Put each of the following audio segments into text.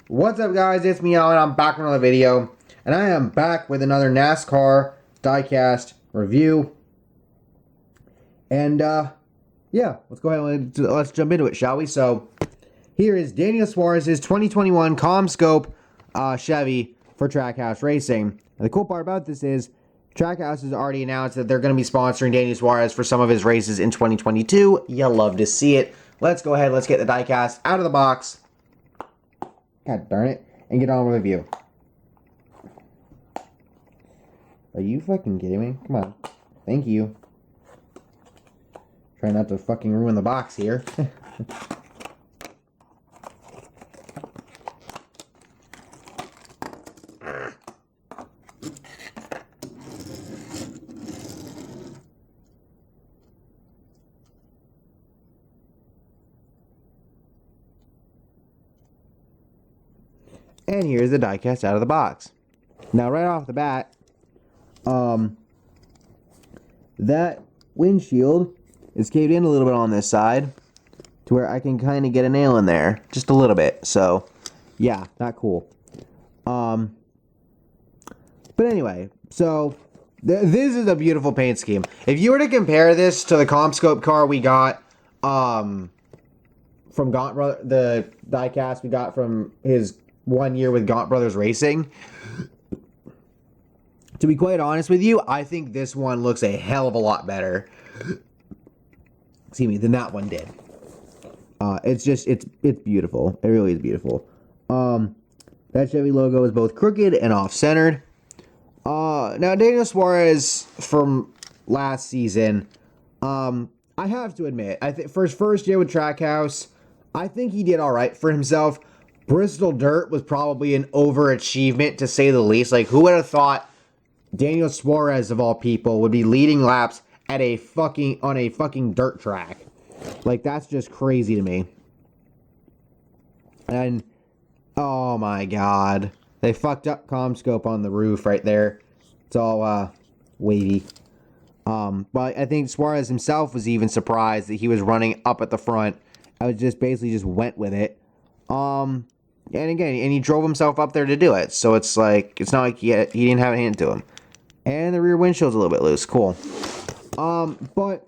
What's up, guys? It's me, Alan. I'm back with another video, and I am back with another NASCAR Diecast review. And yeah, let's go ahead and let's jump into it, shall we? So here is Daniel Suarez's 2021 Commscope Chevy for Trackhouse Racing. And the cool part about this is Trackhouse has already announced that they're going to be sponsoring Daniel Suarez for some of his races in 2022. You'll love to see it. Let's go ahead. Let's get the diecast out of the box. God darn it. And get on with the review. Are you fucking kidding me? Come on. Thank you. Try not to fucking ruin the box here. And here's the diecast out of the box. Now, right off the bat, that windshield is caved in a little bit on this side to where I can kind of get a nail in there. Just a little bit. So, yeah, not cool. But anyway, so this is a beautiful paint scheme. If you were to compare this to the Commscope car we got from Gaunt Brothers, the diecast we got from his 1 year with Gaunt Brothers Racing, to be quite honest with you, I think this one looks a hell of a lot better, excuse me, than that one did. It's beautiful. It really is beautiful. That Chevy logo is both crooked and off-centered. Now Daniel Suarez from last season, I have to admit, I think for his first year with Trackhouse, I think he did all right for himself. Bristol Dirt was probably an overachievement, to say the least. Like, who would have thought Daniel Suarez, of all people, would be leading laps at on a fucking dirt track? Like, that's just crazy to me. And, oh my god. They fucked up Commscope on the roof right there. It's all, wavy. But I think Suarez himself was even surprised that he was running up at the front. I was just basically just went with it. And again, he drove himself up there to do it. So it's like, it's not like he didn't have a hand to him. And the rear windshield's a little bit loose. Cool. But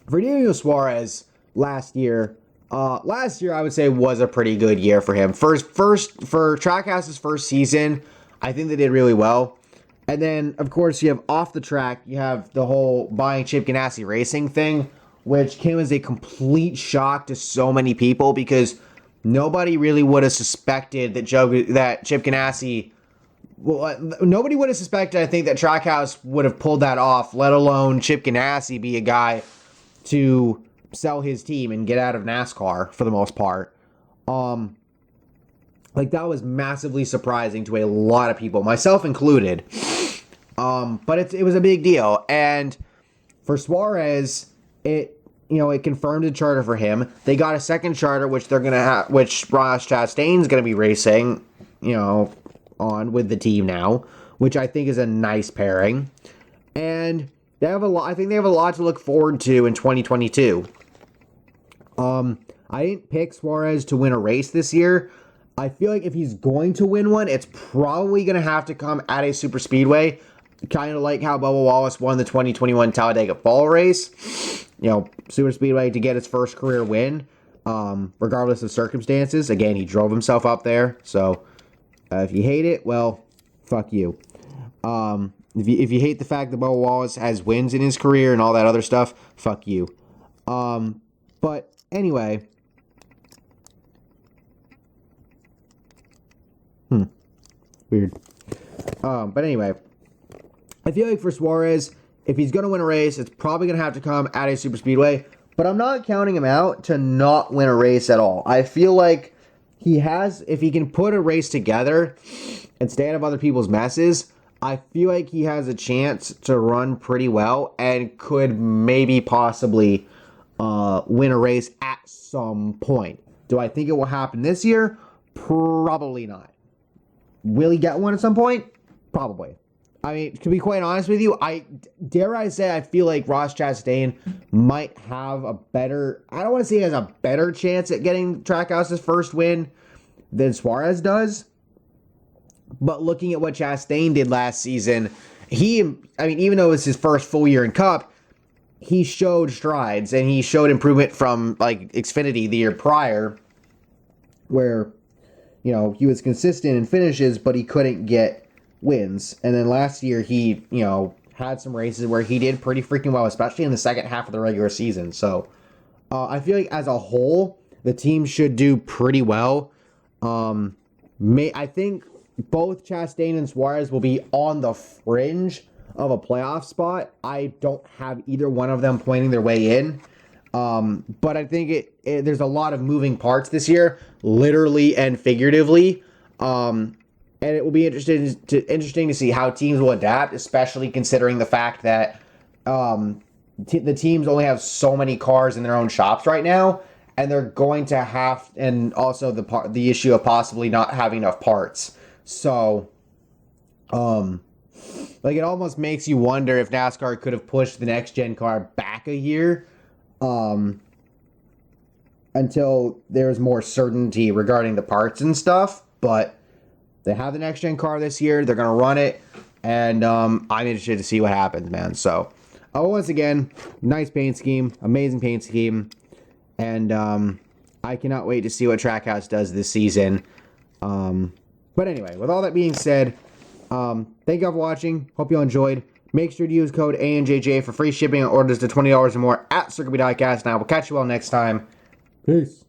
for Daniel Suarez last year I would say was a pretty good year for him. For Trackhouse's first season, I think they did really well. And then, of course, you have off the track, you have the whole buying Chip Ganassi Racing thing, which came as a complete shock to so many people because nobody really would have suspected that Chip Ganassi. Well, nobody would have suspected, I think, that Trackhouse would have pulled that off, let alone Chip Ganassi be a guy to sell his team and get out of NASCAR for the most part. Like, that was massively surprising to a lot of people, myself included. But it was a big deal. And for Suarez, it confirmed a charter for him. They got a second charter, which Ross Chastain's gonna be racing, on with the team now, which I think is a nice pairing. And I think they have a lot to look forward to in 2022. I didn't pick Suarez to win a race this year. I feel like if he's going to win one, it's probably going to have to come at a super speedway, kind of like how Bubba Wallace won the 2021 Talladega Fall race. Super speedway to get his first career win, regardless of circumstances. Again, he drove himself up there, so if you hate it, well, fuck you. If you hate the fact that Bubba Wallace has wins in his career and all that other stuff, fuck you. But anyway, weird. But anyway, I feel like for Suarez, if he's going to win a race, it's probably going to have to come at a super speedway. But I'm not counting him out to not win a race at all. I feel like if he can put a race together and stay out of other people's messes, I feel like he has a chance to run pretty well and could maybe possibly win a race at some point. Do I think it will happen this year? Probably not. Will he get one at some point? Probably. I mean, to be quite honest with you, I say I feel like Ross Chastain might have a better, I don't want to say he has a better chance at getting Trackhouse's first win, than Suarez does. But looking at what Chastain did last season, even though it was his first full year in Cup, he showed strides and he showed improvement from like Xfinity the year prior, where, he was consistent in finishes, but he couldn't get wins. And then last year he, had some races where he did pretty freaking well, especially in the second half of the regular season. So I feel like as a whole, the team should do pretty well. I think both Chastain and Suarez will be on the fringe of a playoff spot. I don't have either one of them pointing their way in. But I think there's a lot of moving parts this year, literally and figuratively. And it will be interesting to see how teams will adapt, especially considering the fact that the teams only have so many cars in their own shops right now, and they're going to have, and also the issue of possibly not having enough parts. So, it almost makes you wonder if NASCAR could have pushed the next gen car back a year, until there's more certainty regarding the parts and stuff. But they have the next gen car this year. They're gonna run it, and I'm interested to see what happens, man. So, once again, nice paint scheme, amazing paint scheme, and I cannot wait to see what Trackhouse does this season. But anyway, with all that being said, thank you all for watching. Hope you all enjoyed. Make sure to use code ANJJ for free shipping on orders to $20 or more at NASCAR Diecast, and I will catch you all next time. Peace.